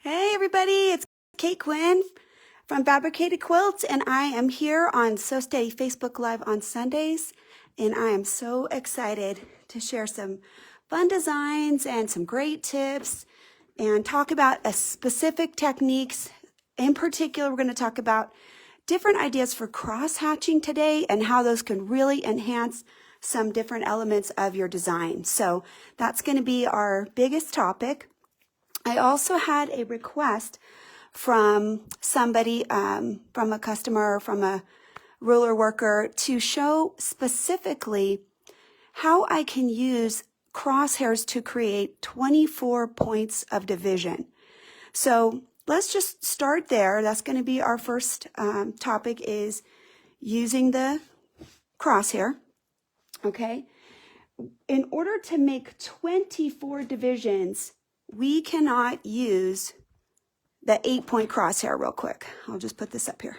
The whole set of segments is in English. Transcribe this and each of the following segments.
Hey everybody, it's Kate Quinn from Fabricated Quilts, and I am here on So Steady Facebook Live on Sundays, and I am so excited to share some fun designs and some great tips and talk about a specific techniques. In particular, we're going to talk about different ideas for cross-hatching today and how those can really enhance some different elements of your design. So that's going to be our biggest topic. I also had a request from somebody, from a customer, from a ruler worker, to show specifically how I can use crosshairs to create 24 points of division. So let's just start there. That's going to be our first topic, is using the crosshair. Okay. In order to make 24 divisions, we cannot use the 8-point crosshair real quick. I'll just put this up here.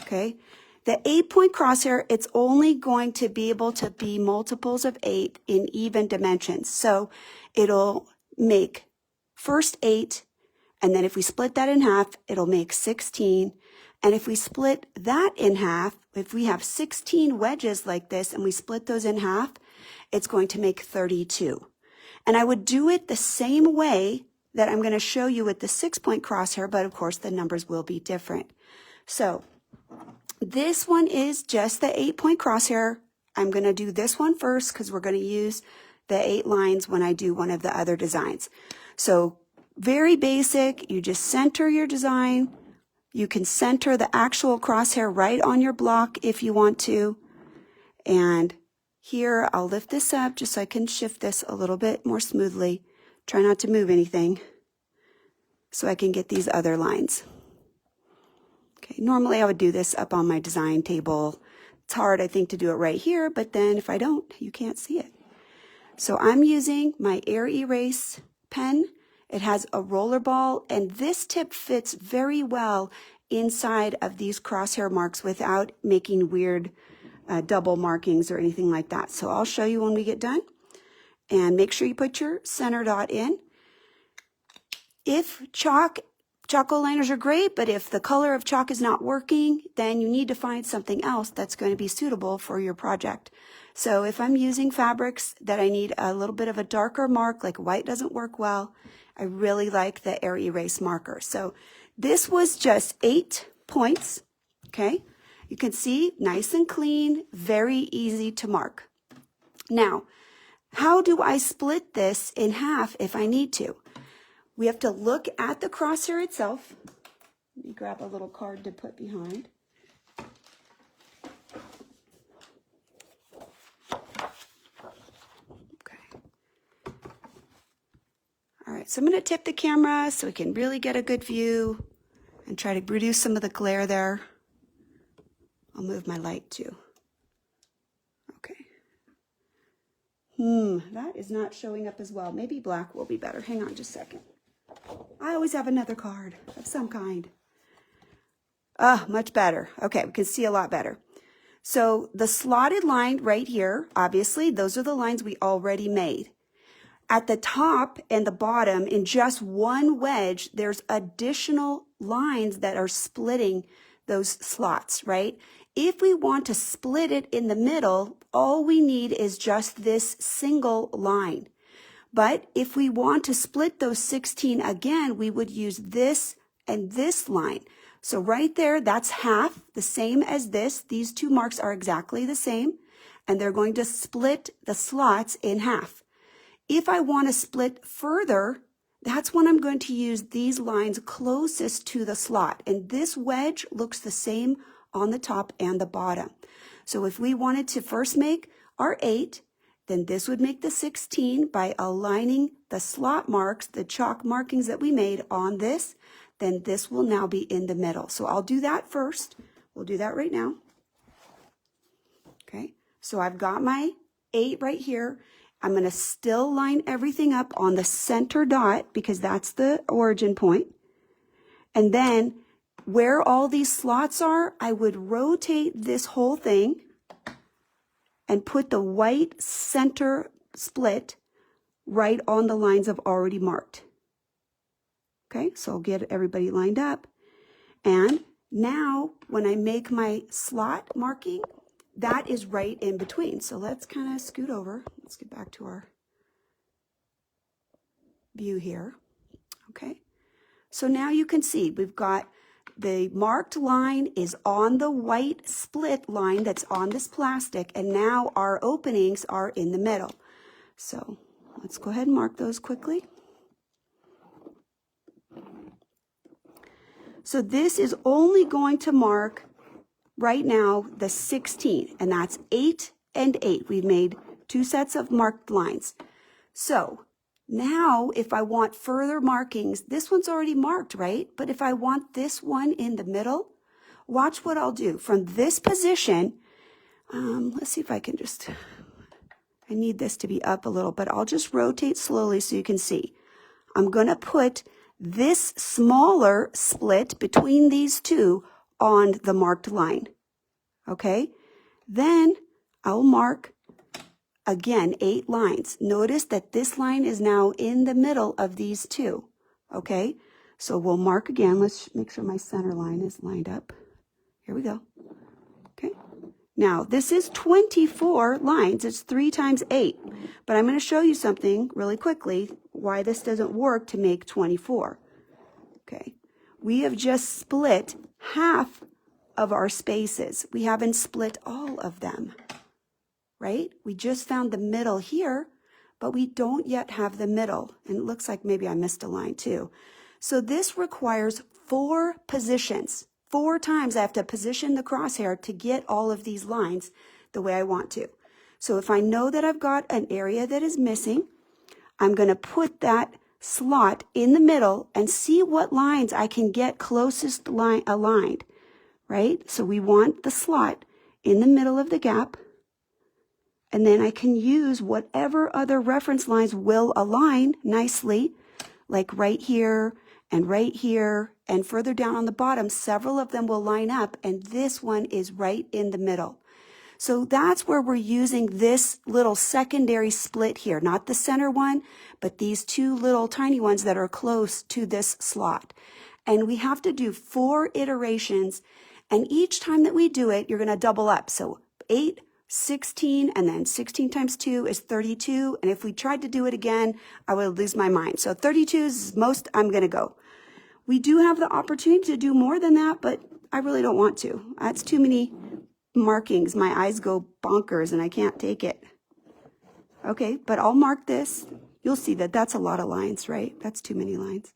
Okay. The 8-point crosshair, it's only going to be able to be multiples of 8 in even dimensions. So it'll make first 8, and then if we split that in half, it'll make 16. And if we split that in half, if we have 16 wedges like this and we split those in half, it's going to make 32. And I would do it the same way that I'm going to show you with the 6-point crosshair, but of course the numbers will be different. So this one is just the 8-point crosshair. I'm going to do this one first because we're going to use the 8 lines when I do one of the other designs. So very basic. You just center your design. You can center the actual crosshair right on your block if you want to. And here, I'll lift this up just so I can shift this a little bit more smoothly. Try not to move anything so I can get these other lines. Okay, normally I would do this up on my design table. It's hard, I think, to do it right here, but then if I don't, you can't see it. So I'm using my Air Erase pen. It has a roller ball, and this tip fits very well inside of these crosshair marks without making weird double markings or anything like that. So I'll show you when we get done. And make sure you put your center dot in. If chalk liners are great, but if the color of chalk is not working, then you need to find something else that's going to be suitable for your project. So if I'm using fabrics that I need a little bit of a darker mark, like white doesn't work well, I really like the Air Erase marker. So this was just 8 points, okay? You can see, nice and clean, very easy to mark. Now, how do I split this in half if I need to? We have to look at the crosshair itself. Let me grab a little card to put behind. Okay. All right, so I'm going to tip the camera so we can really get a good view and try to reduce some of the glare there. I'll move my light too. Okay. That is not showing up as well. Maybe black will be better. Hang on just a second. I always have another card of some kind. Much better. Okay, we can see a lot better. So the slotted line right here, obviously, those are the lines we already made. At the top and the bottom, in just one wedge, there's additional lines that are splitting those slots, right? If we want to split it in the middle, all we need is just this single line. But if we want to split those 16 again, we would use this and this line. So right there, that's half, the same as this. These two marks are exactly the same, and they're going to split the slots in half. If I want to split further, that's when I'm going to use these lines closest to the slot. And this wedge looks the same on the top and the bottom. So if we wanted to first make our 8, then this would make the 16 by aligning the slot marks, the chalk markings that we made on this, then this will now be in the middle. So I'll do that first. We'll do that right now. Okay, so I've got my 8 right here. I'm going to still line everything up on the center dot because that's the origin point. And then where all these slots are, I would rotate this whole thing and put the white center split right on the lines I've already marked. Okay, so I'll get everybody lined up. And now when I make my slot marking, that is right in between. So let's kind of scoot over. Let's get back to our view here. Okay, so now you can see we've got the marked line is on the white split line that's on this plastic, and now our openings are in the middle. So let's go ahead and mark those quickly. So this is only going to mark right now the 16, and that's 8 and 8. We've made 2 sets of marked lines. So now if I want further markings, this one's already marked, right? But if I want this one in the middle, watch what I'll do. From this position, let's see if I can just, I need this to be up a little, but I'll just rotate slowly so you can see. I'm going to put this smaller split between these two on the marked line. Okay? Then I'll mark again 8 lines. Notice that this line is now in the middle of these two. Okay? So we'll mark again. Let's make sure my center line is lined up. Here we go. Okay? Now, this is 24 lines. It's 3 times 8. But I'm going to show you something really quickly why this doesn't work to make 24. Okay. We have just split half of our spaces. We haven't split all of them, right? We just found the middle here, but we don't yet have the middle. And it looks like maybe I missed a line too. So this requires 4 positions. 4 times I have to position the crosshair to get all of these lines the way I want to. So if I know that I've got an area that is missing, I'm going to put that slot in the middle and see what lines I can get closest line aligned, right? So we want the slot in the middle of the gap, and then I can use whatever other reference lines will align nicely, like right here, and further down on the bottom, several of them will line up, and this one is right in the middle. So that's where we're using this little secondary split here, not the center one, but these 2 little tiny ones that are close to this slot. And we have to do 4 iterations, and each time that we do it, you're going to double up. So 8, 16, and then 16 times 2 is 32. And if we tried to do it again, I would lose my mind. So 32 is most I'm going to go. We do have the opportunity to do more than that, but I really don't want to. That's too many markings. My eyes go bonkers and I can't take it. Okay, but I'll mark this. You'll see that that's a lot of lines, right? That's too many lines.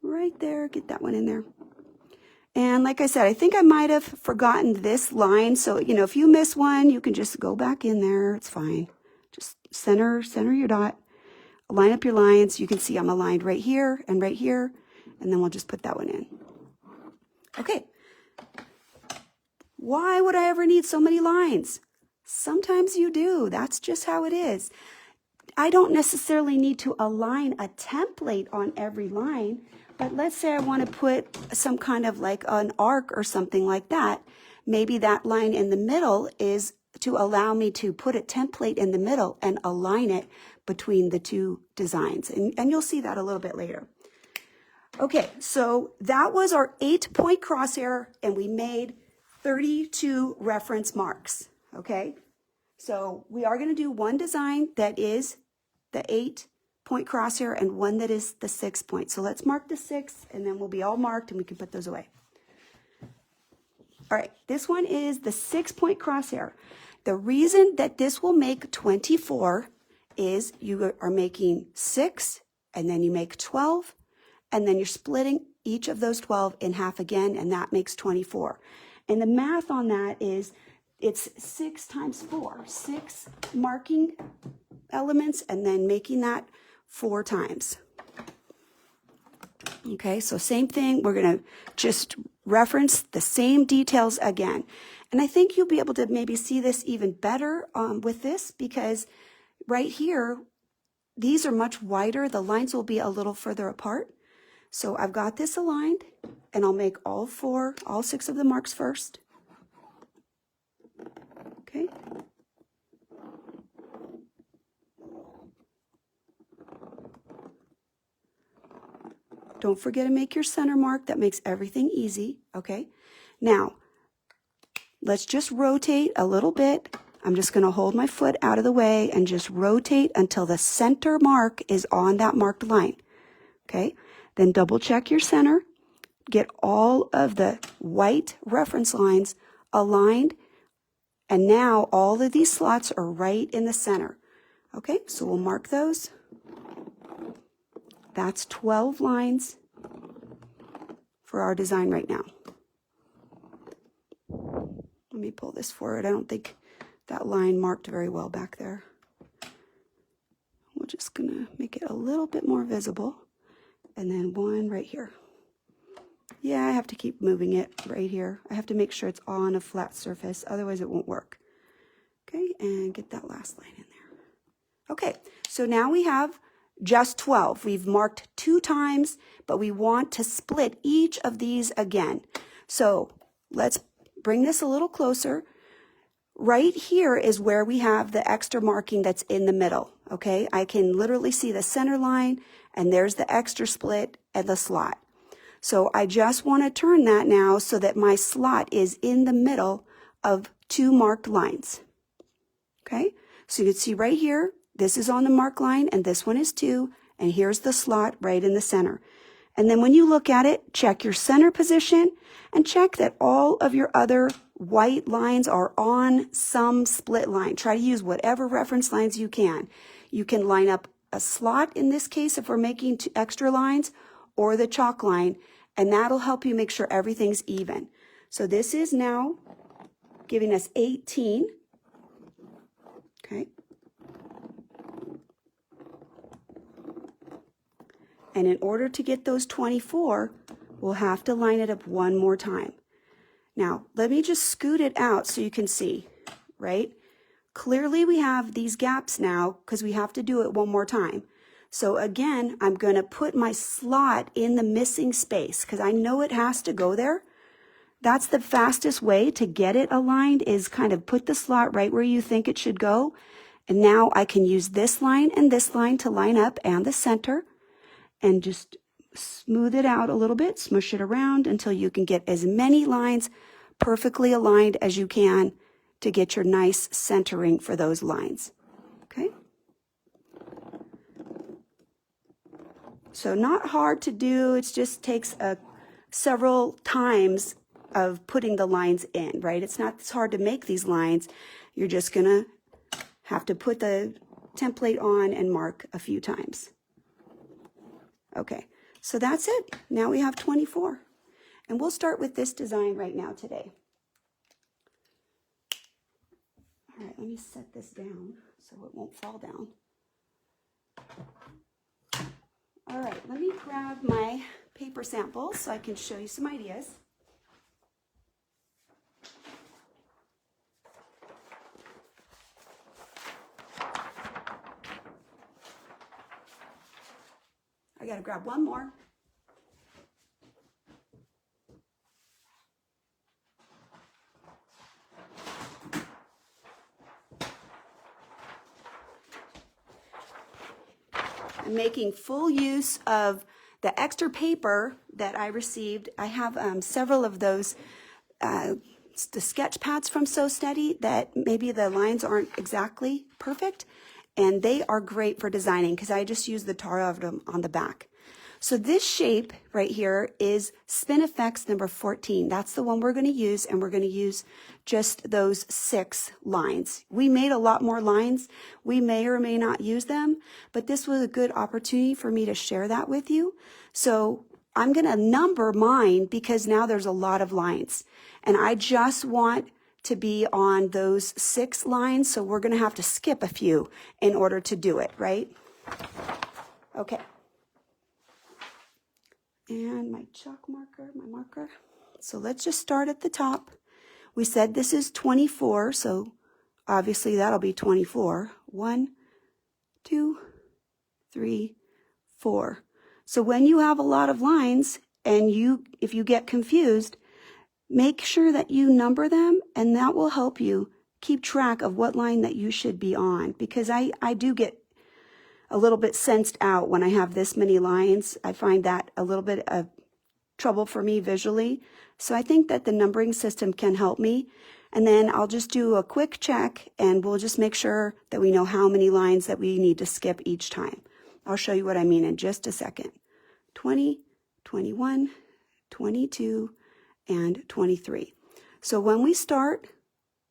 Right there, get that one in there. And like I said, I think I might have forgotten this line. So, you know, if you miss one, you can just go back in there. It's fine. Just center your dot. Line up your lines. You can see I'm aligned right here. And then we'll just put that one in. Okay. Why would I ever need so many lines? Sometimes you do. That's just how it is. I don't necessarily need to align a template on every line, but let's say I want to put some kind of like an arc or something like that. Maybe that line in the middle is to allow me to put a template in the middle and align it between the 2 designs. And you'll see that a little bit later. Okay, so that was our 8-point crosshair, and we made 32 reference marks, okay? So we are going to do one design that is the 8-point crosshair and one that is the 6-point. So let's mark the 6, and then we'll be all marked, and we can put those away. All right, this one is the 6-point crosshair. The reason that this will make 24 is you are making 6, and then you make 12, and then you're splitting each of those 12 in half again, and that makes 24. And the math on that is it's 6 times 4, 6 marking elements, and then making that 4 times. Okay, so same thing. We're going to just reference the same details again. And I think you'll be able to maybe see this even better with this, because right here, these are much wider. The lines will be a little further apart. So I've got this aligned, and I'll make all 6 of the marks first. Okay. Don't forget to make your center mark. That makes everything easy, okay? Now, let's just rotate a little bit. I'm just going to hold my foot out of the way and just rotate until the center mark is on that marked line, okay? Then double check your center. Get all of the white reference lines aligned, and now all of these slots are right in the center. Okay, so we'll mark those. That's 12 lines for our design right now. Let me pull this forward. I don't think that line marked very well back there. We're just gonna make it a little bit more visible. And then one right here. Yeah, I have to keep moving it right here. I have to make sure it's on a flat surface, otherwise it won't work. Okay, and get that last line in there. Okay, so now we have just 12. We've marked 2 times, but we want to split each of these again. So let's bring this a little closer. Right here is where we have the extra marking that's in the middle, okay? I can literally see the center line, and there's the extra split and the slot. So I just want to turn that now so that my slot is in the middle of 2 marked lines. Okay, so you can see right here, this is on the mark line and this one is 2, and here's the slot right in the center. And then when you look at it, check your center position and check that all of your other white lines are on some split line. Try to use whatever reference lines you can. You can line up a slot in this case if we're making 2 extra lines, or the chalk line, and that'll help you make sure everything's even. So this is now giving us 18. Okay. And in order to get those 24, we'll have to line it up one more time. Now, let me just scoot it out so you can see, right? Clearly we have these gaps now because we have to do it one more time. So again, I'm going to put my slot in the missing space because I know it has to go there. That's the fastest way to get it aligned, is kind of put the slot right where you think it should go. And now I can use this line and this line to line up, and the center, and just smooth it out a little bit, smush it around until you can get as many lines perfectly aligned as you can to get your nice centering for those lines. Okay? So not hard to do, it just takes several times of putting the lines in, right? It's not as hard to make these lines. You're just gonna have to put the template on and mark a few times. Okay, so that's it. Now we have 24. And we'll start with this design right now today. All right, let me set this down so it won't fall down. All right, let me grab my paper samples so I can show you some ideas. I gotta grab one more. I'm making full use of the extra paper that I received. I have several of those the sketch pads from So Steady that maybe the lines aren't exactly perfect, and they are great for designing because I just use the tar of them on the back. So this shape right here is Spinifex number 14. That's the one we're going to use, and we're going to use just those 6 lines. We made a lot more lines. We may or may not use them, but this was a good opportunity for me to share that with you. So I'm going to number mine because now there's a lot of lines, and I just want to be on those 6 lines, so we're going to have to skip a few in order to do it, right? Okay. And my chalk marker, my marker. So let's just start at the top. We said this is 24, so obviously that'll be 24. 1, 2, 3, 4. So when you have a lot of lines and if you get confused, make sure that you number them, and that will help you keep track of what line that you should be on, because I do get a little bit sensed out when I have this many lines. I find that a little bit of trouble for me visually. So I think that the numbering system can help me. And then I'll just do a quick check and we'll just make sure that we know how many lines that we need to skip each time. I'll show you what I mean in just a second. 20, 21, 22, and 23. So when we start,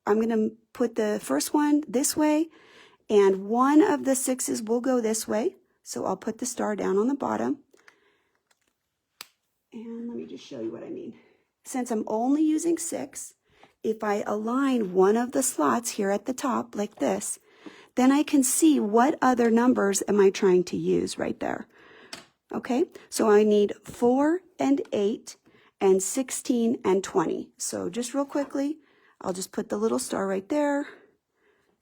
I'm going to put the first one this way, and one of the 6s will go this way. So I'll put the star down on the bottom. And let me just show you what I mean. Since I'm only using 6, if I align one of the slots here at the top like this, then I can see what other numbers am I trying to use right there. Okay, so I need 4 and 8 and 16 and 20. So just real quickly, I'll just put the little star right there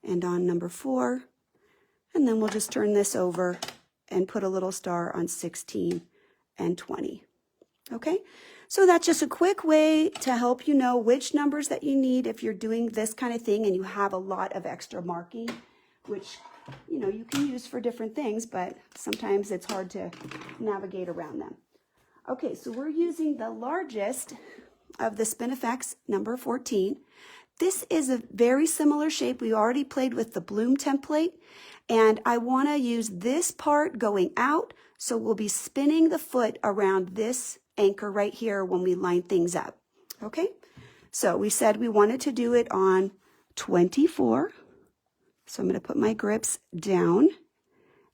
and on number 4. And then we'll just turn this over and put a little star on 16 and 20. Okay, so that's just a quick way to help you know which numbers that you need if you're doing this kind of thing and you have a lot of extra marking, which, you know, you can use for different things, but sometimes it's hard to navigate around them. Okay, so we're using the largest of the Spinifex number 14. This is a very similar shape. We already played with the bloom template, and I want to use this part going out, so we'll be spinning the foot around this anchor right here when we line things up. Okay, so we said we wanted to do it on 24. So I'm going to put my grips down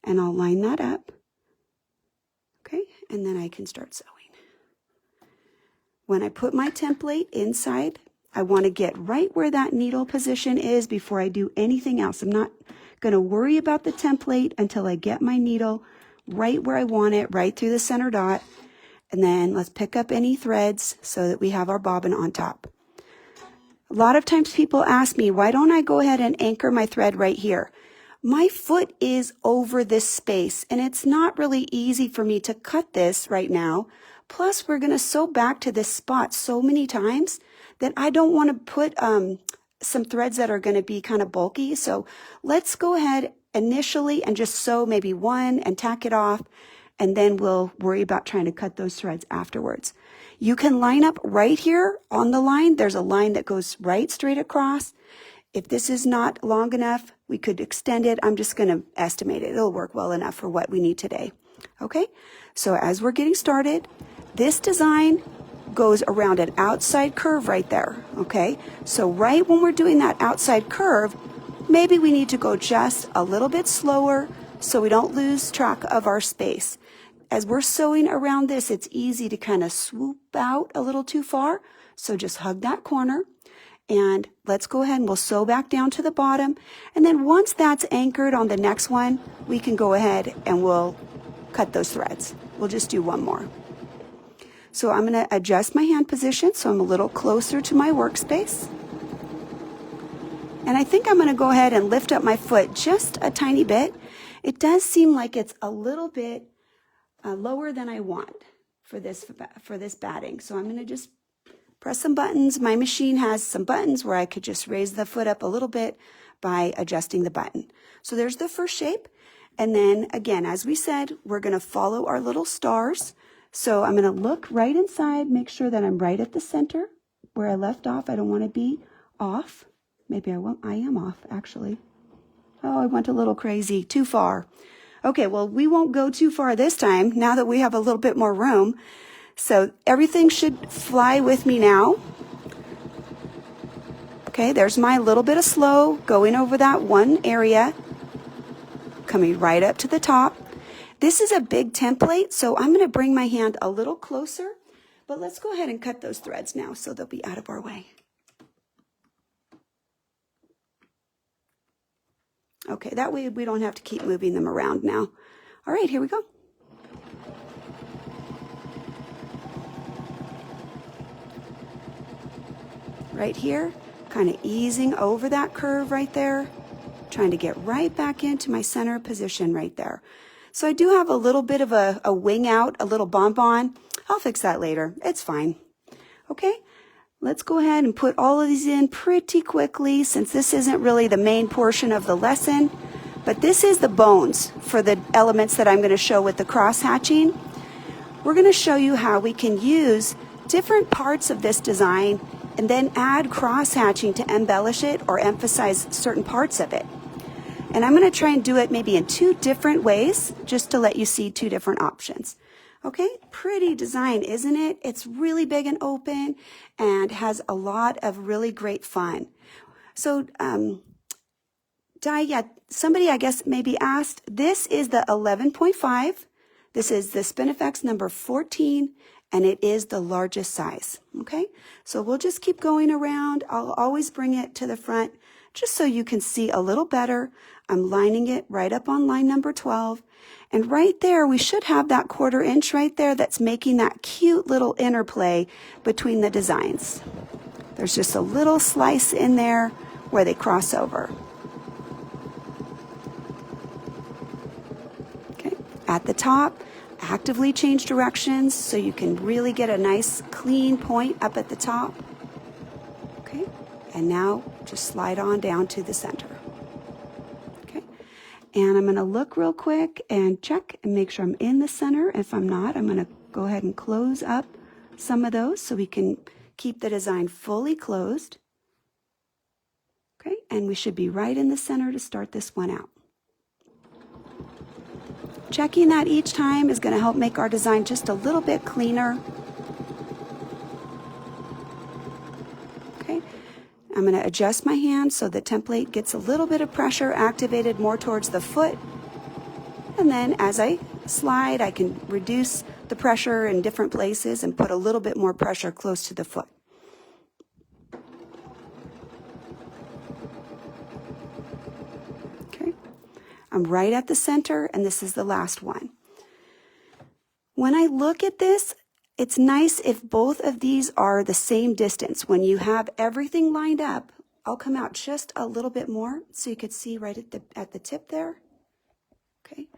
and I'll line that up. Okay, and then I can start sewing. When I put my template inside, I want to get right where that needle position is before I do anything else. I'm not going to worry about the template until I get my needle right where I want it, right through the center dot. And then let's pick up any threads so that we have our bobbin on top. A lot of times people ask me, why don't I go ahead and anchor my thread right here? My foot is over this space and it's not really easy for me to cut this right now. Plus we're going to sew back to this spot so many times that I don't want to put some threads that are going to be kind of bulky. So let's go ahead initially and just sew maybe one and tack it off, and then we'll worry about trying to cut those threads afterwards. You can line up right here on the line. There's a line that goes right straight across. If this is not long enough, we could extend it. I'm just going to estimate it. It'll work well enough for what we need today. Okay, so as we're getting started, this design goes around an outside curve right there. Okay, so right when we're doing that outside curve, maybe we need to go just a little bit slower so we don't lose track of our space. As we're sewing around this, it's easy to kind of swoop out a little too far. So just hug that corner and let's go ahead and we'll sew back down to the bottom. And then once that's anchored on the next one, we can go ahead and we'll cut those threads. We'll just do one more. So I'm going to adjust my hand position so I'm a little closer to my workspace. And I think I'm going to go ahead and lift up my foot just a tiny bit. It does seem like it's a little bit lower than I want for this batting. So I'm going to just press some buttons. My machine has some buttons where I could just raise the foot up a little bit by adjusting the button. So there's the first shape. And then again, as we said, we're going to follow our little stars. So I'm going to look right inside, make sure that I'm right at the center where I left off. I don't want to be off. Maybe I won't. I am off actually. Oh, I went a little crazy, too far. Okay, well, we won't go too far this time now that we have a little bit more room. So everything should fly with me now. Okay, there's my little bit of slow going over that one area, coming right up to the top. This is a big template, so I'm going to bring my hand a little closer, but let's go ahead and cut those threads now so they'll be out of our way. Okay, that way we don't have to keep moving them around now. All right, here we go. Right here, kind of easing over that curve right there, trying to get right back into my center position right there. So I do have a little bit of a wing out, a little bump on. I'll fix that later. It's fine. Okay, let's go ahead and put all of these in pretty quickly since this isn't really the main portion of the lesson. But this is the bones for the elements that I'm going to show with the cross hatching. We're going to show you how we can use different parts of this design and then add cross hatching to embellish it or emphasize certain parts of it. And I'm going to try and do it maybe in 2 different ways, just to let you see 2 different options. Okay, pretty design, isn't it? It's really big and open and has a lot of really great fun. So, somebody I guess maybe asked, this is the 11.5. This is the Spinifex number 14, and it is the largest size. Okay, so we'll just keep going around. I'll always bring it to the front just so you can see a little better. I'm lining it right up on line number 12. And right there, we should have that 1/4 inch right there that's making that cute little interplay between the designs. There's just a little slice in there where they cross over. Okay, at the top, actively change directions so you can really get a nice clean point up at the top. Okay, and now just slide on down to the center. And I'm going to look real quick and check and make sure I'm in the center. If I'm not, I'm going to go ahead and close up some of those so we can keep the design fully closed. Okay, and we should be right in the center to start this one out. Checking that each time is going to help make our design just a little bit cleaner. Okay. I'm going to adjust my hand so the template gets a little bit of pressure activated more towards the foot. And then as I slide, I can reduce the pressure in different places and put a little bit more pressure close to the foot. Okay, I'm right at the center, and this is the last one. When I look at this, it's nice if both of these are the same distance. When you have everything lined up, I'll come out just a little bit more so you could see right at the tip there. Okay.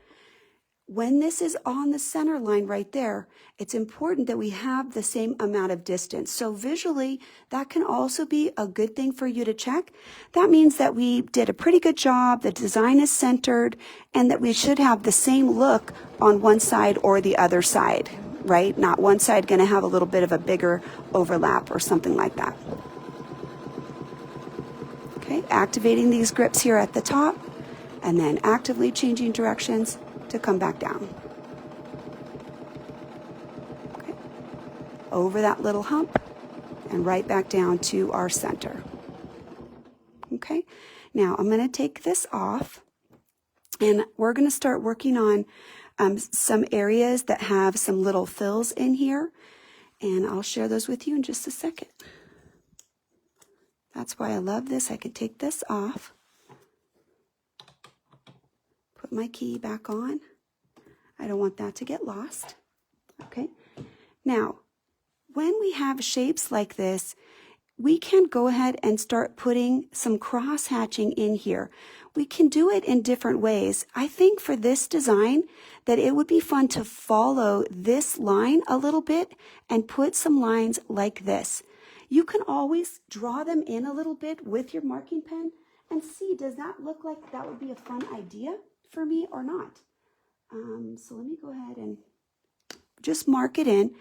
When this is on the center line right there, it's important that we have the same amount of distance. So visually, that can also be a good thing for you to check. That means that we did a pretty good job, the design is centered, and that we should have the same look on one side or the other side. Right? Not one side going to have a little bit of a bigger overlap or something like that. Okay, activating these grips here at the top and then actively changing directions to come back down. Okay, over that little hump and right back down to our center. Okay, now I'm going to take this off and we're going to start working on some areas that have some little fills in here, and I'll share those with you in just a second. That's why I love this. I can take this off, put my key back on. I don't want that to get lost. Okay. Now, when we have shapes like this, we can go ahead and start putting some cross hatching in here. We can do it in different ways. I think for this design that it would be fun to follow this line a little bit and put some lines like this. You can always draw them in a little bit with your marking pen and see, does that look like that would be a fun idea for me or not? So let me go ahead and just mark it in.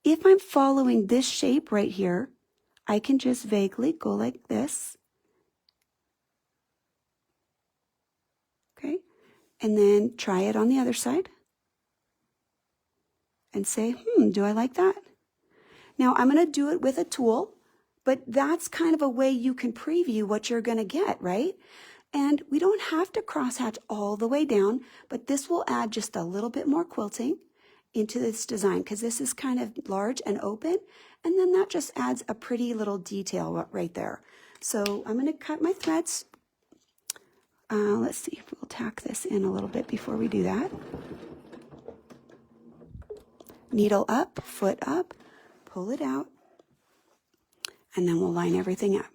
If I'm following this shape right here, I can just vaguely go like this. Okay, and then try it on the other side and say, do I like that? Now I'm going to do it with a tool, but that's kind of a way you can preview what you're going to get, right? And we don't have to crosshatch all the way down, but this will add just a little bit more quilting into this design because this is kind of large and open, and then that just adds a pretty little detail right there. So I'm going to cut my threads. Let's see, we'll tack this in a little bit before we do that. Needle up, foot up, pull it out, and then we'll line everything up.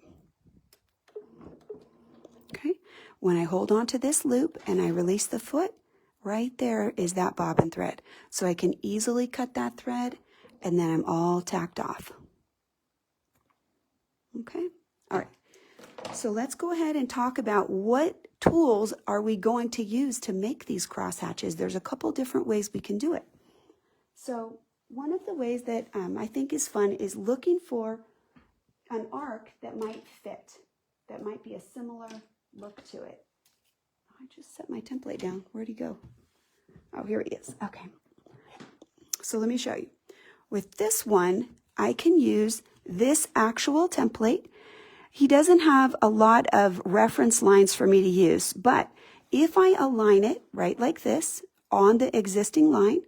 Okay, when I hold on to this loop and I release the foot, right there is that bobbin thread. So I can easily cut that thread and then I'm all tacked off. Okay, all right. So let's go ahead and talk about what tools are we going to use to make these crosshatches? There's a couple different ways we can do it. So one of the ways that I think is fun is looking for an arc that might fit, that might be a similar look to it. I just set my template down. Where'd he go? Oh, here he is. Okay. So let me show you. With this one, I can use this actual template. He doesn't have a lot of reference lines for me to use, but if I align it right like this on the existing line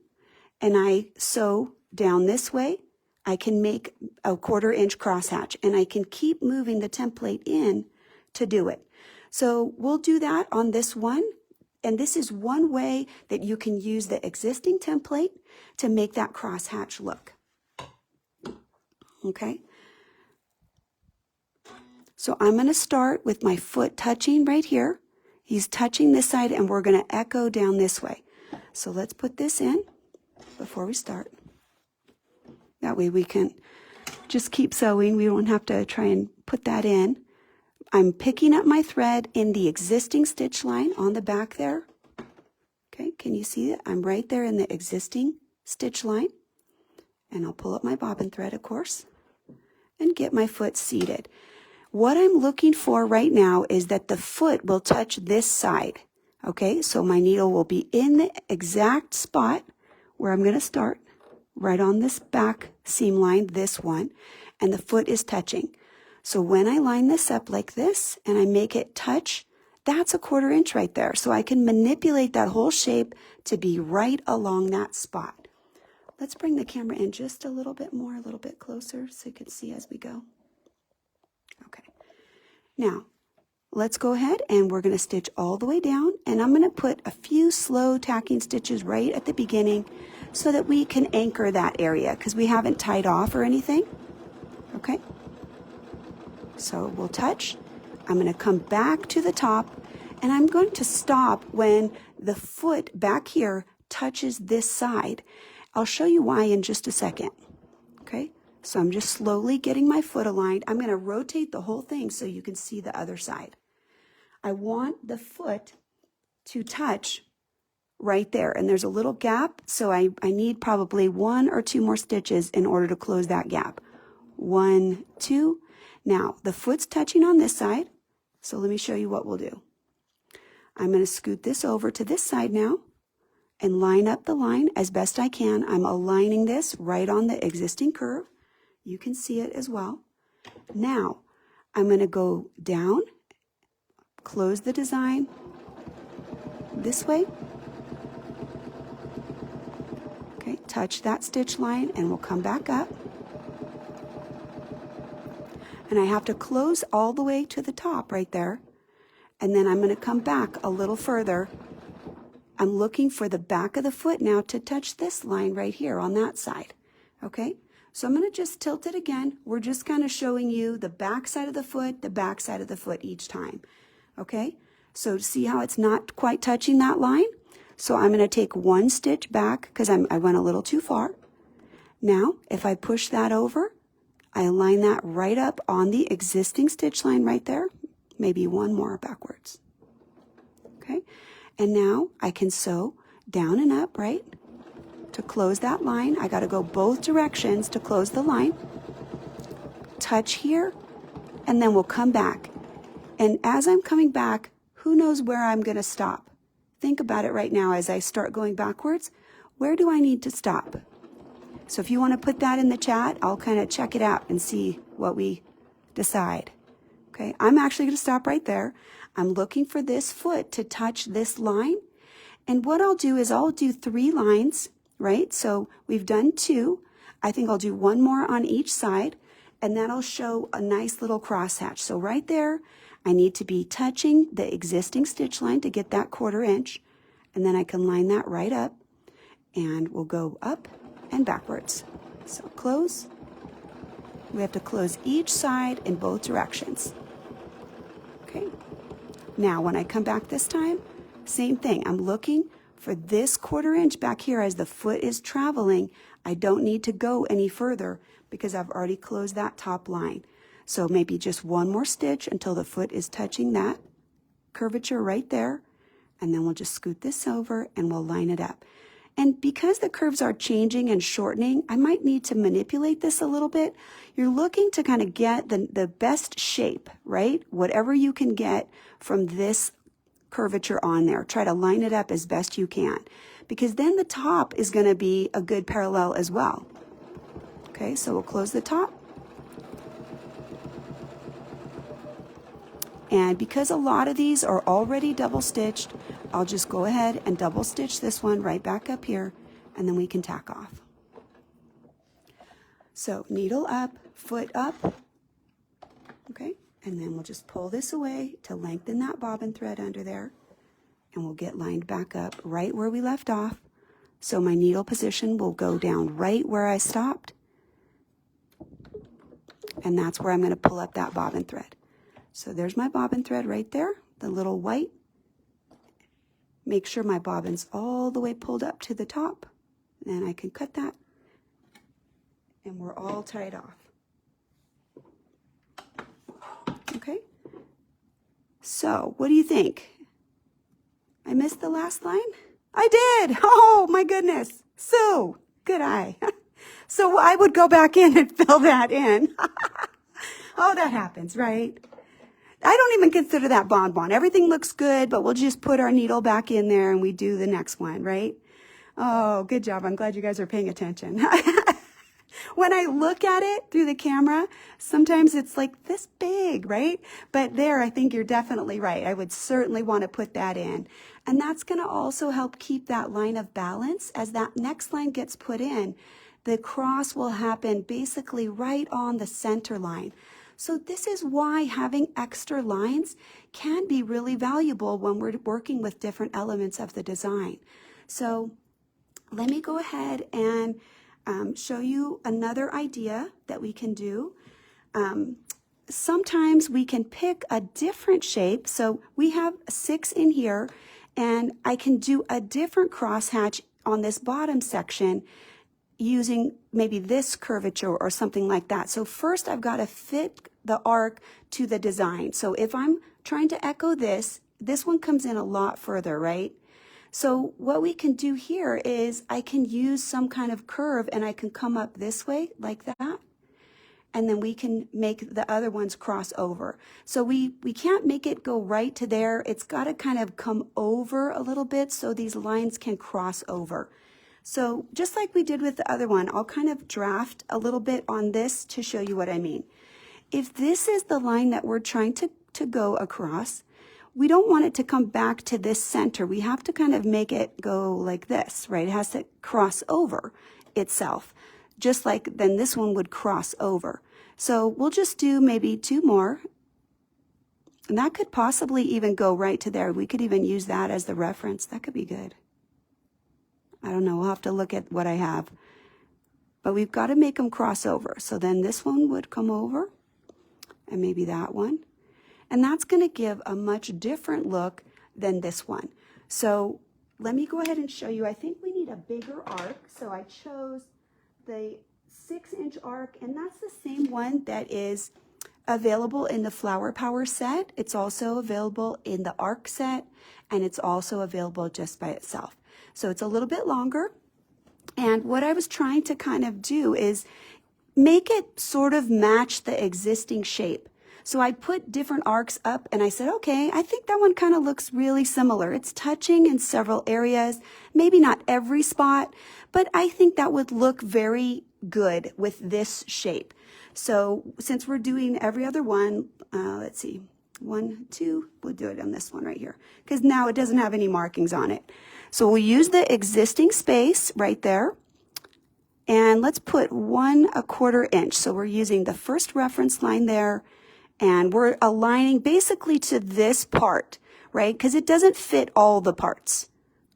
and I sew down this way, I can make a 1/4 inch crosshatch, and I can keep moving the template in to do it. So we'll do that on this one. And this is one way that you can use the existing template to make that crosshatch look. Okay. So I'm going to start with my foot touching right here. He's touching this side, and we're going to echo down this way. So let's put this in before we start. That way we can just keep sewing. We don't have to try and put that in. I'm picking up my thread in the existing stitch line on the back there. Okay, can you see it? I'm right there in the existing stitch line. And I'll pull up my bobbin thread, of course, and get my foot seated. What I'm looking for right now is that the foot will touch this side. Okay, so my needle will be in the exact spot where I'm going to start, right on this back seam line, this one, and the foot is touching. So when I line this up like this and I make it touch, that's a 1/4 inch right there. So I can manipulate that whole shape to be right along that spot. Let's bring the camera in just a little bit more, a little bit closer so you can see as we go. Okay. Now, let's go ahead and we're going to stitch all the way down, and I'm going to put a few slow tacking stitches right at the beginning so that we can anchor that area because we haven't tied off or anything. Okay. So we'll touch. I'm going to come back to the top, and I'm going to stop when the foot back here touches this side. I'll show you why in just a second. Okay, so I'm just slowly getting my foot aligned. I'm going to rotate the whole thing so you can see the other side. I want the foot to touch right there, and there's a little gap, so I need probably 1 or 2 more stitches in order to close that gap. 1, 2. Now, the foot's touching on this side, so let me show you what we'll do. I'm going to scoot this over to this side now and line up the line as best I can. I'm aligning this right on the existing curve. You can see it as well. Now, I'm going to go down, close the design this way. Okay, touch that stitch line, and we'll come back up. And I have to close all the way to the top right there. And then I'm going to come back a little further. I'm looking for the back of the foot now to touch this line right here on that side. Okay, so I'm going to just tilt it again. We're just kind of showing you the back side of the foot, the back side of the foot each time. Okay, so see how it's not quite touching that line? So I'm going to take 1 stitch back because I went a little too far. Now, if I push that over, I align that right up on the existing stitch line right there, maybe 1 more backwards. Okay, and now I can sew down and up, right? To close that line, I got to go both directions to close the line. Touch here, and then we'll come back. And as I'm coming back, who knows where I'm going to stop? Think about it right now as I start going backwards. Where do I need to stop? So if you want to put that in the chat, I'll kind of check it out and see what we decide. Okay, I'm actually going to stop right there. I'm looking for this foot to touch this line. And what I'll do is I'll do 3 lines, right? So we've done 2. I think I'll do 1 more on each side, and that'll show a nice little crosshatch. So right there, I need to be touching the existing stitch line to get that 1/4 inch. And then I can line that right up, and we'll go up and backwards. So close. We have to close each side in both directions. Okay. Now when I come back this time, same thing. I'm looking for this 1/4 inch back here as the foot is traveling. I don't need to go any further because I've already closed that top line. So maybe just 1 more stitch until the foot is touching that. curvature right there. And then we'll just scoot this over and we'll line it up. And because the curves are changing and shortening, I might need to manipulate this a little bit. You're looking to kind of get the best shape, right? Whatever you can get from this curvature on there. Try to line it up as best you can, because then the top is going to be a good parallel as well. Okay, so we'll close the top. And because a lot of these are already double stitched, I'll just go ahead and double stitch this one right back up here, and then we can tack off. So needle up, foot up, okay, and then we'll just pull this away to lengthen that bobbin thread under there, and we'll get lined back up right where we left off. So my needle position will go down right where I stopped, and that's where I'm going to pull up that bobbin thread. So there's my bobbin thread right there, the little white. Make sure my bobbin's all the way pulled up to the top. Then I can cut that. And we're all tied off. Okay. So what do you think? I missed the last line? I did! Oh my goodness. So, good eye. So I would go back in and fill that in. Oh, that happens, right? I don't even consider that bonbon. Everything looks good, but we'll just put our needle back in there and we do the next one, right? Oh, good job. I'm glad you guys are paying attention. When I look at it through the camera, sometimes it's like this big, right? But there, I think you're definitely right. I would certainly want to put that in. And that's going to also help keep that line of balance. As that next line gets put in, the cross will happen basically right on the center line. So this is why having extra lines can be really valuable when we're working with different elements of the design. So let me go ahead and show you another idea that we can do. Sometimes we can pick a different shape. So we have 6 in here, and I can do a different crosshatch on this bottom section using maybe this curvature or something like that. So first I've got to fit the arc to the design. So if I'm trying to echo this one comes in a lot further, right? So what we can do here is I can use some kind of curve and I can come up this way like that. And then we can make the other ones cross over. So we can't make it go right to there. It's got to kind of come over a little bit so these lines can cross over. So just like we did with the other one, I'll kind of draft a little bit on this to show you what I mean. If this is the line that we're trying to go across, we don't want it to come back to this center. We have to kind of make it go like this, right? It has to cross over itself, just like then this one would cross over. So we'll just do maybe 2 more. And that could possibly even go right to there. We could even use that as the reference. That could be good. I don't know, we'll have to look at what I have. But we've got to make them cross over. So then this one would come over, and maybe that one. And that's going to give a much different look than this one. So let me go ahead and show you. I think we need a bigger arc. So I chose the 6-inch arc, and that's the same one that is available in the Flower Power set. It's also available in the arc set, and it's also available just by itself. So it's a little bit longer. And what I was trying to kind of do is make it sort of match the existing shape. So I put different arcs up and I said, okay, I think that one kind of looks really similar. It's touching in several areas, maybe not every spot, but I think that would look very good with this shape. So since we're doing every other one, let's see, 1, 2, we'll do it on this one right here, because now it doesn't have any markings on it. So we'll use the existing space right there, and let's put 1/4 inch. So we're using the first reference line there, and we're aligning basically to this part, right? Because it doesn't fit all the parts,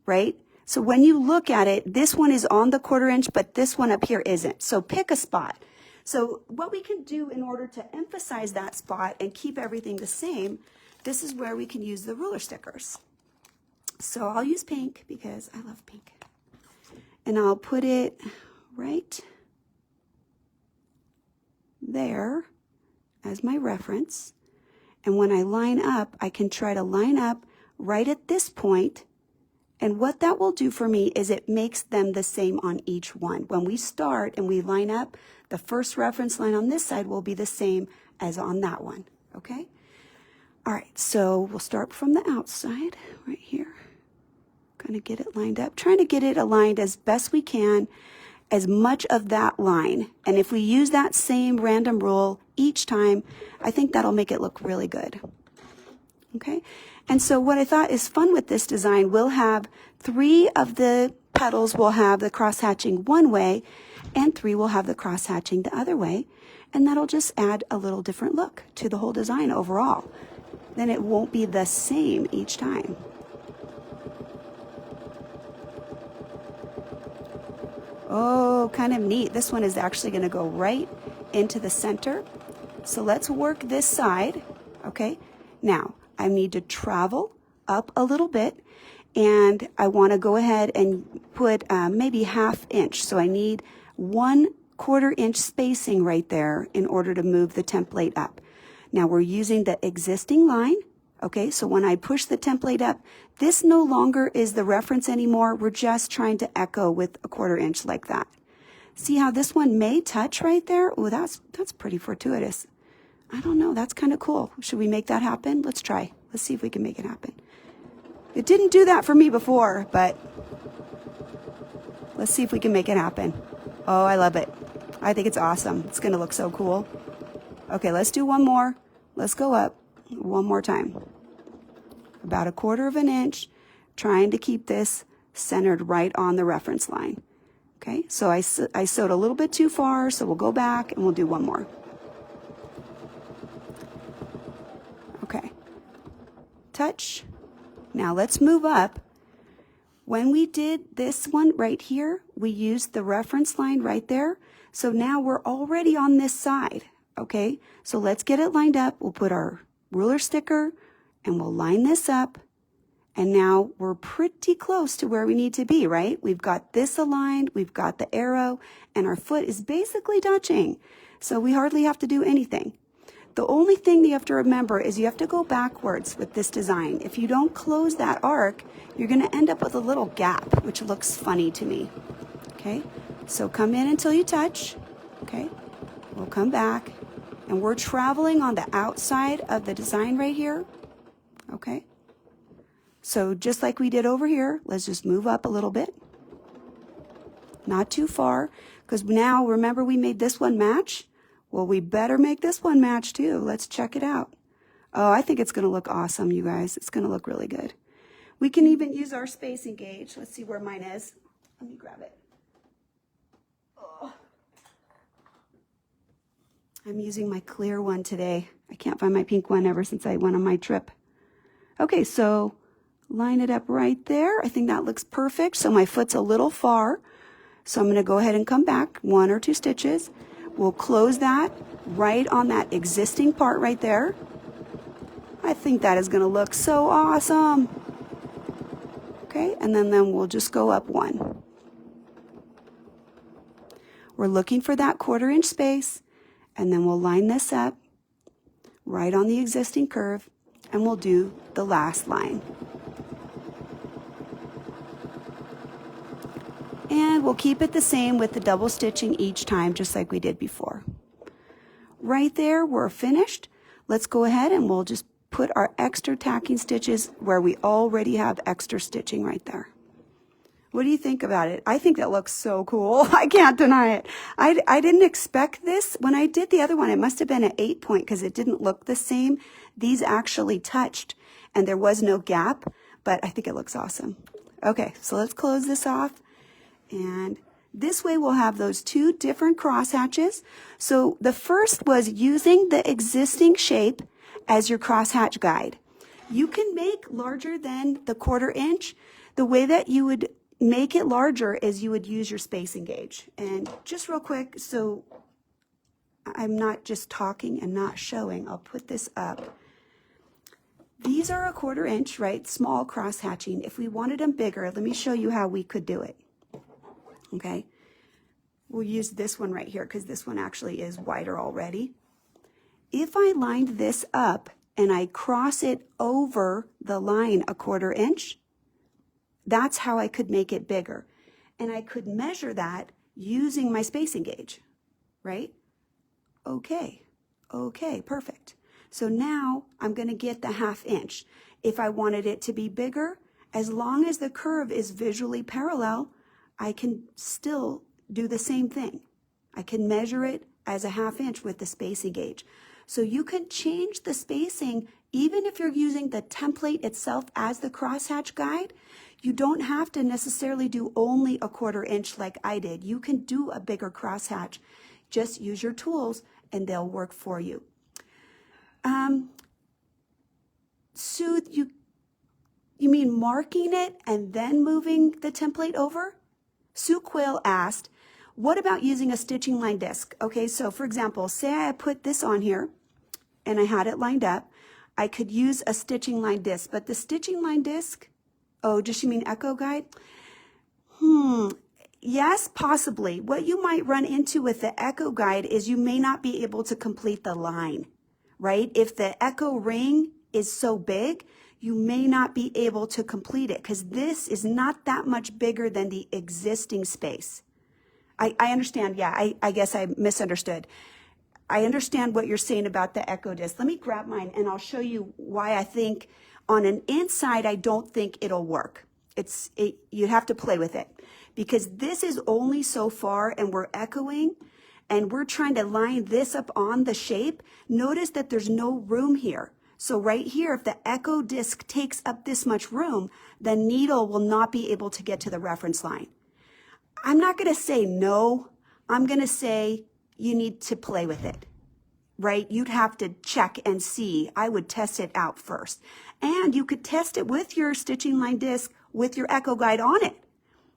right? So when you look at it, this one is on the 1/4 inch, but this one up here isn't. So pick a spot. So what we can do in order to emphasize that spot and keep everything the same, this is where we can use the ruler stickers. So I'll use pink because I love pink. And I'll put it right there as my reference. And when I line up, I can try to line up right at this point. And what that will do for me is it makes them the same on each one. When we start and we line up, the first reference line on this side will be the same as on that one, okay? All right, so we'll start from the outside right here. Gonna get it lined up, trying to get it aligned as best we can, as much of that line. And if we use that same random rule each time, I think that'll make it look really good. Okay, and so what I thought is fun with this design, we'll have 3 of the petals will have the cross hatching one way, and 3 will have the cross hatching the other way, and that'll just add a little different look to the whole design overall. Then it won't be the same each time. Oh, kind of neat. This one is actually going to go right into the center. So let's work this side, okay? Now, I need to travel up a little bit, and I want to go ahead and put maybe 1/2 inch. So I need 1/4 inch spacing right there in order to move the template up. Now we're using the existing line, okay? So when I push the template up, this no longer is the reference anymore. We're just trying to echo with 1/4 inch like that. See how this one may touch right there? Oh, that's pretty fortuitous. I don't know, that's kind of cool. Should we make that happen? Let's try. Let's see if we can make it happen. It didn't do that for me before, but let's see if we can make it happen. Oh, I love it. I think it's awesome. It's gonna look so cool. Okay, let's do one more. Let's go up one more time. About 1/4 inch, trying to keep this centered right on the reference line. Okay, so I sewed a little bit too far, so we'll go back and we'll do one more. Okay, touch. Now let's move up. When we did this one right here, we used the reference line right there. So now we're already on this side, okay? So let's get it lined up. We'll put our ruler sticker and we'll line this up. And now we're pretty close to where we need to be, right? We've got this aligned, we've got the arrow, and our foot is basically touching. So we hardly have to do anything. The only thing that you have to remember is you have to go backwards with this design. If you don't close that arc, you're gonna end up with a little gap, which looks funny to me, okay? So come in until you touch, okay? We'll come back, and we're traveling on the outside of the design right here, okay? So just like we did over here, let's just move up a little bit. Not too far, because now remember we made this one match? Well, we better make this one match too. Let's check it out. Oh, I think it's gonna look awesome, you guys. It's gonna look really good. We can even use our spacing gauge. Let's see where mine is. Let me grab it. Oh. I'm using my clear one today. I can't find my pink one ever since I went on my trip. Okay, so line it up right there. I think that looks perfect. So my foot's a little far. So I'm gonna go ahead and come back 1 or 2 stitches. We'll close that right on that existing part right there. I think that is gonna look so awesome. Okay, and then we'll just go up 1. We're looking for that 1/4 inch space, and then we'll line this up right on the existing curve, and we'll do the last line. And we'll keep it the same with the double stitching each time, just like we did before. Right there, we're finished. Let's go ahead and we'll just put our extra tacking stitches where we already have extra stitching right there. What do you think about it? I think that looks so cool. I can't deny it. I didn't expect this. When I did the other one, it must have been an 8 point because it didn't look the same. These actually touched and there was no gap, but I think it looks awesome. Okay, so let's close this off. And this way we'll have those 2 different cross hatches. So the first was using the existing shape as your crosshatch guide. You can make larger than the 1/4 inch. The way that you would make it larger is you would use your spacing gauge. And just real quick, so I'm not just talking and not showing, I'll put this up. These are a 1/4 inch, right? Small cross hatching. If we wanted them bigger, let me show you how we could do it. Okay, we'll use this one right here because this one actually is wider already. If I lined this up and I cross it over the line 1/4 inch, that's how I could make it bigger. And I could measure that using my spacing gauge, right? Okay, perfect. So now I'm going to get the 1/2 inch. If I wanted it to be bigger, as long as the curve is visually parallel, I can still do the same thing. I can measure it as a 1/2 inch with the spacing gauge. So you can change the spacing even if you're using the template itself as the crosshatch guide. You don't have to necessarily do only 1/4 inch like I did. You can do a bigger crosshatch. Just use your tools and they'll work for you. Sue, you mean marking it and then moving the template over? Sue Quill asked, what about using a stitching line disc? Okay, so for example, say I put this on here and I had it lined up. I could use a stitching line disc, but the stitching line disc, oh, does she mean Echo Guide? Yes, possibly. What you might run into with the Echo Guide is you may not be able to complete the line, right? If the Echo ring is so big, you may not be able to complete it because this is not that much bigger than the existing space. I understand. Yeah, I guess I misunderstood. I understand what you're saying about the Echo disc. Let me grab mine and I'll show you why I think on an inside, I don't think it'll work. You have to play with it because this is only so far and we're echoing and we're trying to line this up on the shape. Notice that there's no room here. So right here, if the Echo disc takes up this much room, the needle will not be able to get to the reference line. I'm not going to say no. I'm going to say you need to play with it, right? You'd have to check and see. I would test it out first. And you could test it with your stitching line disc with your Echo Guide on it,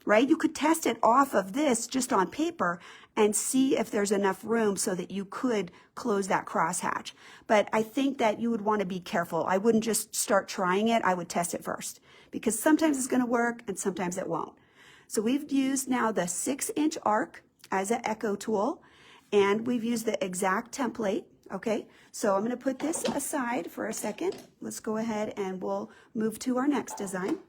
right? You could test it off of this just on paper and see if there's enough room so that you could close that crosshatch. But I think that you would want to be careful. I wouldn't just start trying it. I would test it first because sometimes it's going to work and sometimes it won't. So we've used now the 6-inch arc as an Echo tool and we've used the exact template. Okay, so I'm going to put this aside for a second. Let's go ahead and we'll move to our next design.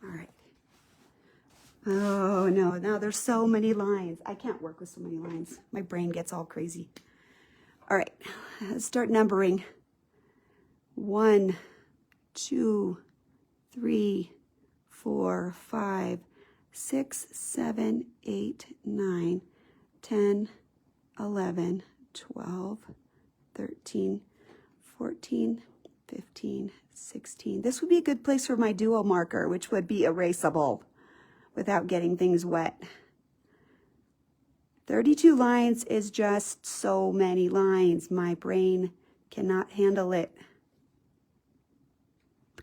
All right. Oh no, now there's so many lines. I can't work with so many lines. My brain gets all crazy. All right, let's start numbering. 1, 2, 3, 4, 5, 6, 7, 8, 9, 10, 11, 12, 13, 14, 15, 16. This would be a good place for my duo marker, which would be erasable without getting things wet. 32 lines is just so many lines. My brain cannot handle it.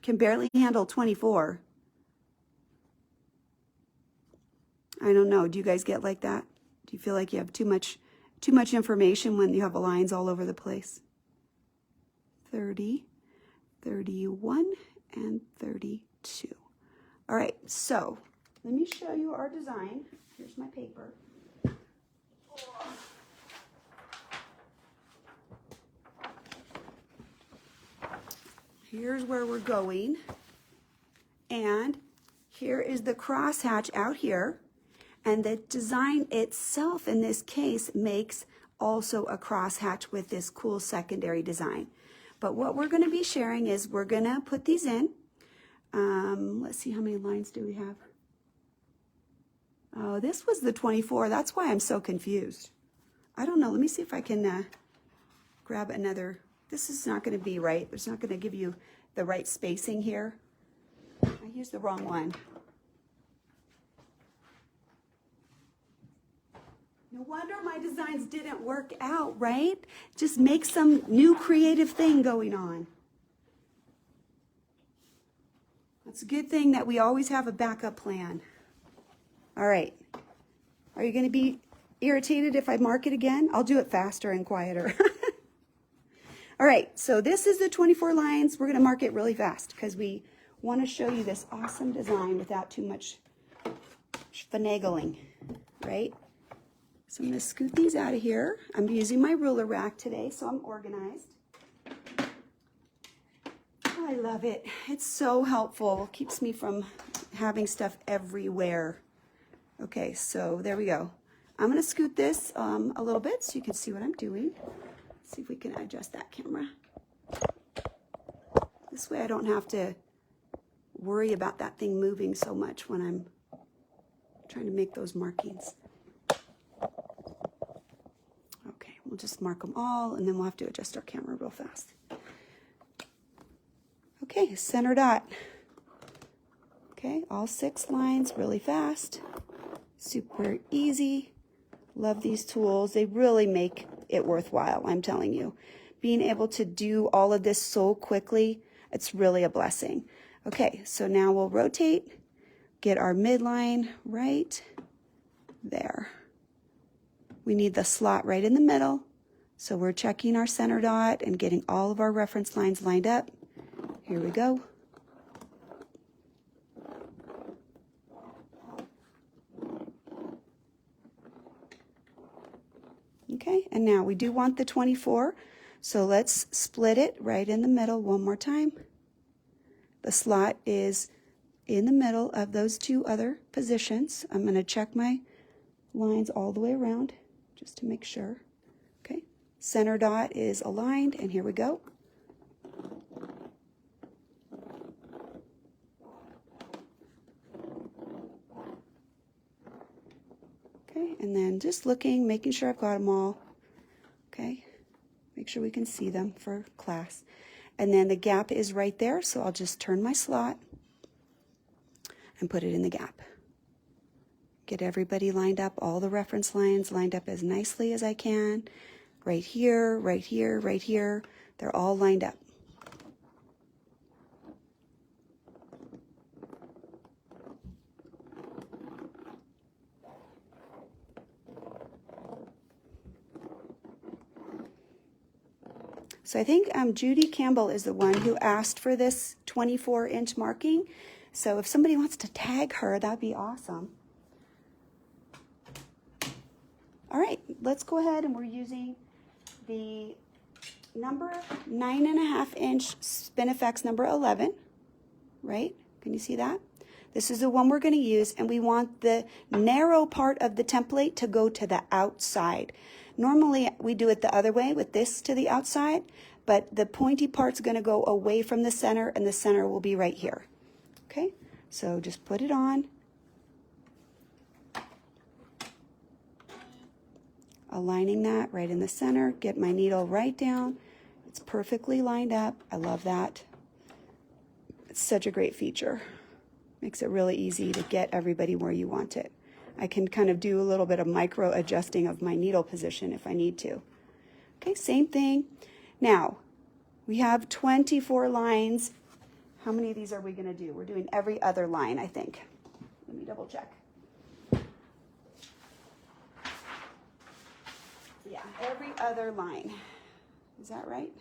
Can barely handle 24. I don't know. Do you guys get like that? Do you feel like you have too much information when you have lines all over the place? 30, 31, and 32. All right, so let me show you our design. Here's my paper. Here's where we're going. And here is the crosshatch out here. And the design itself in this case makes also a crosshatch with this cool secondary design. But what we're going to be sharing is we're going to put these in. Let's see, how many lines do we have? Oh, this was the 24. That's why I'm so confused. I don't know. Let me see if I can grab another. This is not going to be right. It's not going to give you the right spacing here. I used the wrong one. No wonder my designs didn't work out, right? Just make some new creative thing going on. It's a good thing that we always have a backup plan. All right. Are you going to be irritated if I mark it again? I'll do it faster and quieter. All right, so this is the 24 lines. We're going to mark it really fast because we want to show you this awesome design without too much finagling, right? So I'm going to scoot these out of here. I'm using my ruler rack today, so I'm organized. I love it. It's so helpful. Keeps me from having stuff everywhere. Okay, so there we go. I'm going to scoot this a little bit so you can see what I'm doing. Let's see if we can adjust that camera. This way I don't have to worry about that thing moving so much when I'm trying to make those markings. Okay, we'll just mark them all and then we'll have to adjust our camera real fast. Okay, center dot. Okay, all 6 lines really fast. Super easy. Love these tools. They really make it worthwhile, I'm telling you. Being able to do all of this so quickly, it's really a blessing. Okay, so now we'll rotate, get our midline right there. We need the slot right in the middle. So we're checking our center dot and getting all of our reference lines lined up. Here we go. Okay, and now we do want the 24, so let's split it right in the middle one more time. The slot is in the middle of those 2 other positions. I'm going to check my lines all the way around just to make sure. Okay, center dot is aligned, and here we go. Okay, and then just looking, making sure I've got them all. Okay, make sure we can see them for class. And then the gap is right there, so I'll just turn my slot and put it in the gap. Get everybody lined up, all the reference lines lined up as nicely as I can. Right here, right here, right here. They're all lined up. So I think Judy Campbell is the one who asked for this 24-inch marking. So if somebody wants to tag her, that'd be awesome. All right, let's go ahead, and we're using the number 9.5-inch Spinifex number 11, right? Can you see that? This is the one we're going to use, and we want the narrow part of the template to go to the outside. Normally, we do it the other way with this to the outside, but the pointy part's going to go away from the center, and the center will be right here. Okay, so just put it on. Aligning that right in the center, get my needle right down. It's perfectly lined up. I love that. It's such a great feature. Makes it really easy to get everybody where you want it. I can kind of do a little bit of micro adjusting of my needle position if I need to. Okay, same thing. Now, we have 24 lines. How many of these are we going to do? We're doing every other line, I think. Let me double check. Yeah, every other line. Is that right?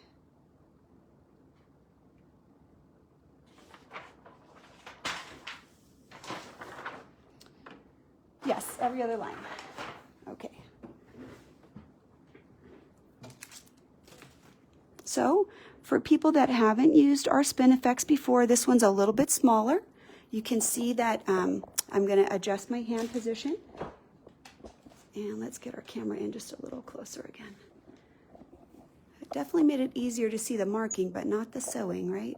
Yes, every other line. Okay. So, for people that haven't used our Spinifex before, this one's a little bit smaller. You can see that I'm going to adjust my hand position. And let's get our camera in just a little closer again. It definitely made it easier to see the marking, but not the sewing, right?